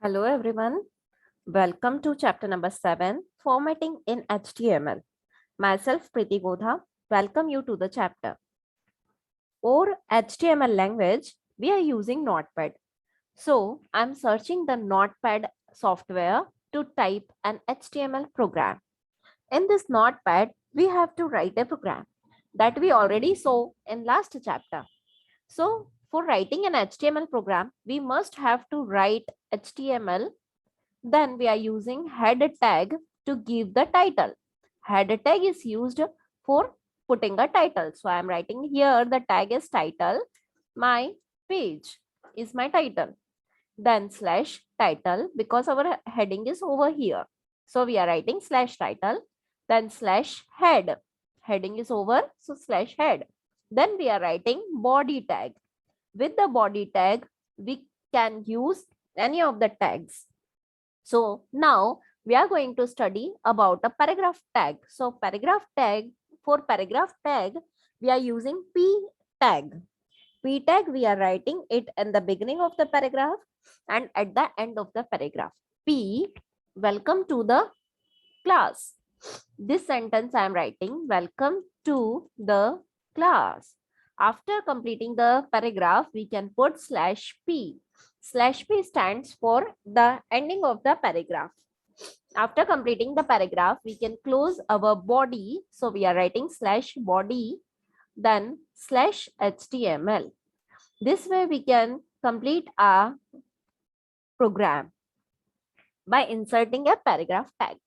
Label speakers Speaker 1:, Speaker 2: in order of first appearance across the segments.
Speaker 1: Hello everyone. Welcome to chapter number 7, Formatting in HTML. Myself Preeti Godha. Welcome you to the chapter. For HTML language, we are using Notepad. So I'm searching the Notepad software to type an HTML program. In this Notepad, we have to write a program that we already saw in last chapter. So for writing an HTML program, we must have to write HTML. Then we are using head tag to give the title. Head tag is used for putting a title. So I am writing here the tag is title. My page is my title. Then slash title because our heading is over here. So we are writing slash title. Then slash head. Heading is over. So slash head. Then we are writing body tag. With the body tag, we can use any of the tags. So now we are going to study about a paragraph tag. So for paragraph tag, we are using P tag. P tag, we are writing it in the beginning of the paragraph and at the end of the paragraph. P, welcome to the class. This sentence I am writing, welcome to the class. After completing the paragraph, we can put slash P. Slash P stands for the ending of the paragraph. After completing the paragraph, we can close our body. So we are writing slash body, then slash HTML. This way we can complete our program by inserting a paragraph tag.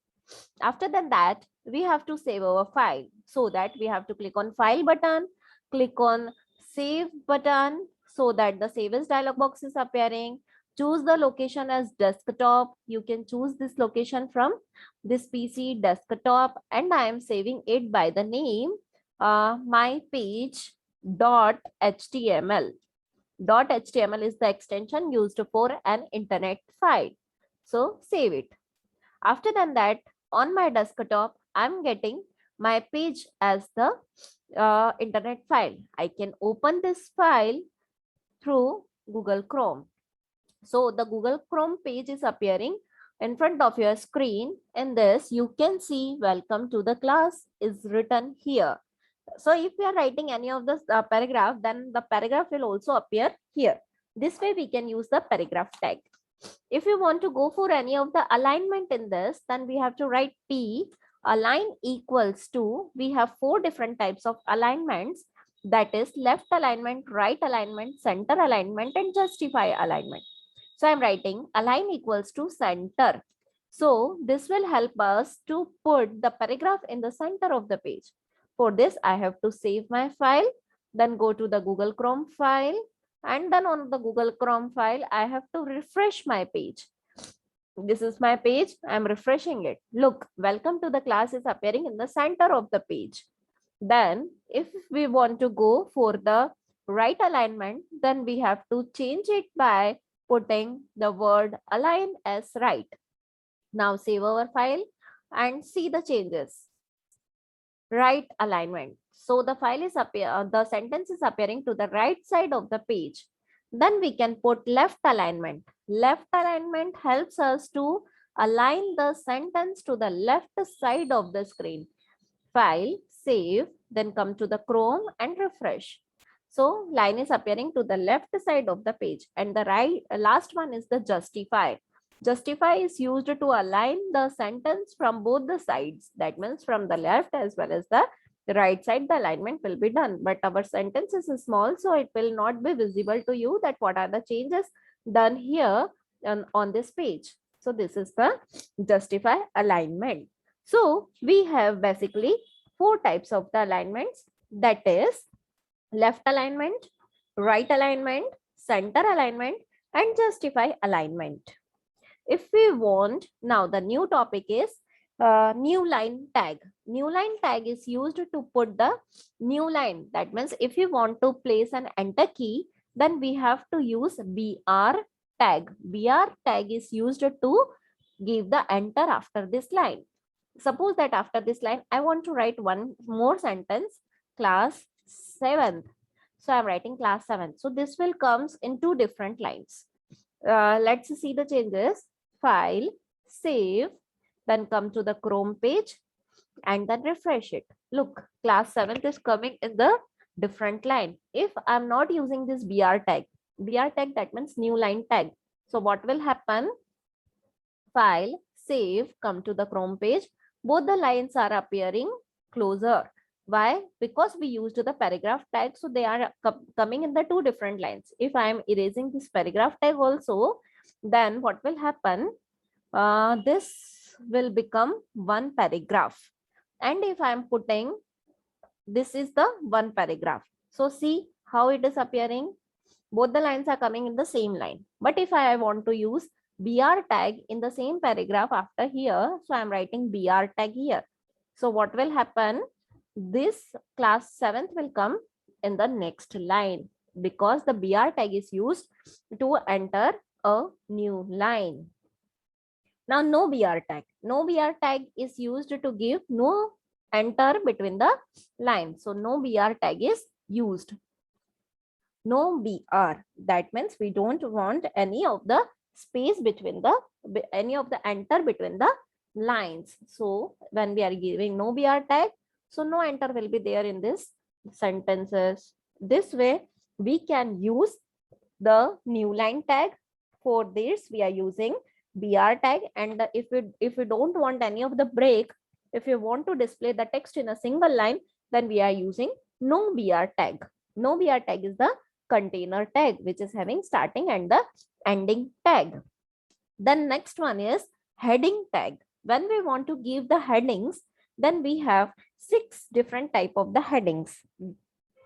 Speaker 1: After that, we have to save our file. So that we have to click on file button, click on save button so that the save as dialog box is appearing. Choose the location as desktop. You can choose this location from this PC desktop and I am saving it by the name my page .html. .html is the extension used for an internet file. So save it. After that, on my desktop, I'm getting my page as the internet file. I can open this file through Google Chrome. So the Google Chrome page is appearing in front of your screen. In this, you can see welcome to the class is written here. So if we are writing any of this paragraph, then the paragraph will also appear here. This way we can use the paragraph tag. If you want to go for any of the alignment in this, then we have to write P align equals to, we have 4 different types of alignments, that is left alignment, right alignment, center alignment, and justify alignment. So I'm writing align equals to center. So this will help us to put the paragraph in the center of the page. For this, I have to save my file, then go to the Google Chrome file, and then on the Google Chrome file, I have to refresh my page. This is my page. I'm refreshing it. Look, welcome to the class is appearing in the center of the page. Then if we want to go for the right alignment, then we have to change it by putting the word align as right. Now save our file and see the changes. Right alignment. So the file is the sentence is appearing to the right side of the page. Then we can put left alignment. Left alignment helps us to align the sentence to the left side of the screen. File, save, then come to the Chrome and refresh. So line is appearing to the left side of the page and the last one is the justify. Justify is used to align the sentence from both the sides. That means from the left as well as the right side, the alignment will be done. But our sentence is small, so it will not be visible to you that what are the changes done here on this page. So this is the justify alignment. So we have basically 4 types of the alignments, that is left alignment, right alignment, center alignment, and justify alignment. If we want, now the new topic is new line tag. New line tag is used to put the new line. That means if you want to place an enter key, then we have to use BR tag. BR tag is used to give the enter after this line. Suppose that after this line, I want to write one more sentence, class 7th. So I'm writing class 7th. So this will comes in 2 different lines. let's see the changes. File, save, then come to the Chrome page and then refresh it. Look, class 7th is coming in the different line. If I'm not using this BR tag, that means new line tag. So what will happen? File, save, come to the Chrome page. Both the lines are appearing closer. Why? Because we used the paragraph tag, so they are coming in the two different lines. If I am erasing this paragraph tag also, then what will happen? This will become one paragraph. And if I am putting, this is the one paragraph. So see how it is appearing. Both the lines are coming in the same line. But if I want to use BR tag in the same paragraph after here, so I'm writing BR tag here. So what will happen? This class 7th will come in the next line because the BR tag is used to enter a new line. Now no BR tag. No BR tag is used to give no enter between the lines. So no BR tag is used. No BR. That means we don't want any of the space between the enter between the lines. So when we are giving no BR tag, so no enter will be there in this sentences. This way we can use the new line tag. For this we are using BR tag, and if we don't want any of the break, if you want to display the text in a single line, then we are using no BR tag. No BR tag is the container tag, which is having starting and the ending tag. Then next one is heading tag. When we want to give the headings, then we have 6 different type of the headings.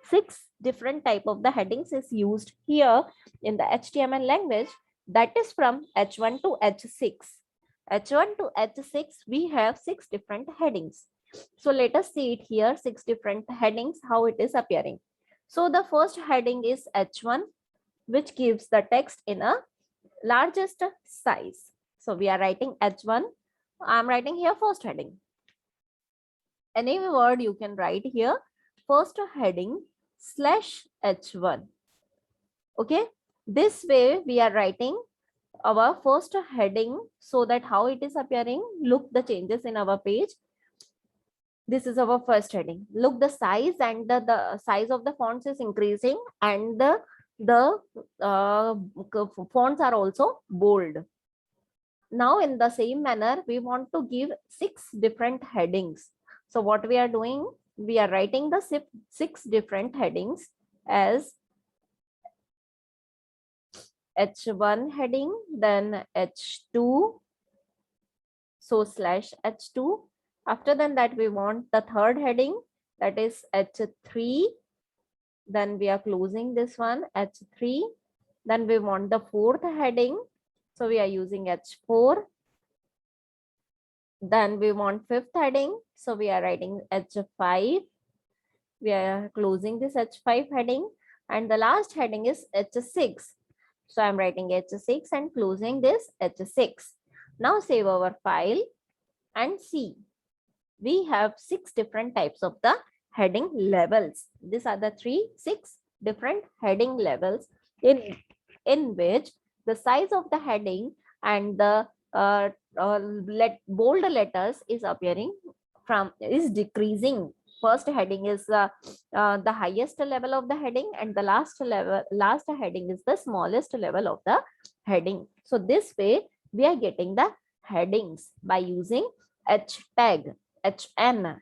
Speaker 1: 6 different type of the headings is used here in the HTML language. That is from H1 to H6. H1 to H6, we have 6 different headings. So let us see it here, 6 different headings, how it is appearing. So the first heading is H1, which gives the text in a largest size. So we are writing H1. I'm writing here first heading. Any word you can write here. First heading /H1. Okay. This way we are writing our first heading so that how it is appearing. Look the changes in our page. This is our first heading. Look, the size and the size of the fonts is increasing, and the fonts are also bold. Now in the same manner, we want to give 6 different headings. So what we are doing, we are writing the 6 different headings as H1 heading, then H2, so /H2. After that we want the third heading, that is H3. Then we are closing this one, H3. Then we want the fourth heading, so we are using H4. Then we want fifth heading, so we are writing H5. We are closing this H5 heading, and the last heading is H6. So I'm writing H6 and closing this H6. Now save our file and see. We have 6 different types of the heading levels. These are the 6 different heading levels in which the size of the heading and the bold letters is appearing is decreasing. First heading is the highest level of the heading, and the last heading is the smallest level of the heading. So this way we are getting the headings by using H tag. N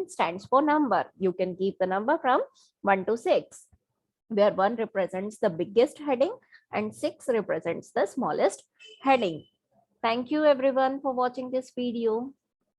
Speaker 1: stands for number. You can keep the number from 1 to 6, where 1 represents the biggest heading and 6 represents the smallest heading. Thank you everyone for watching this video.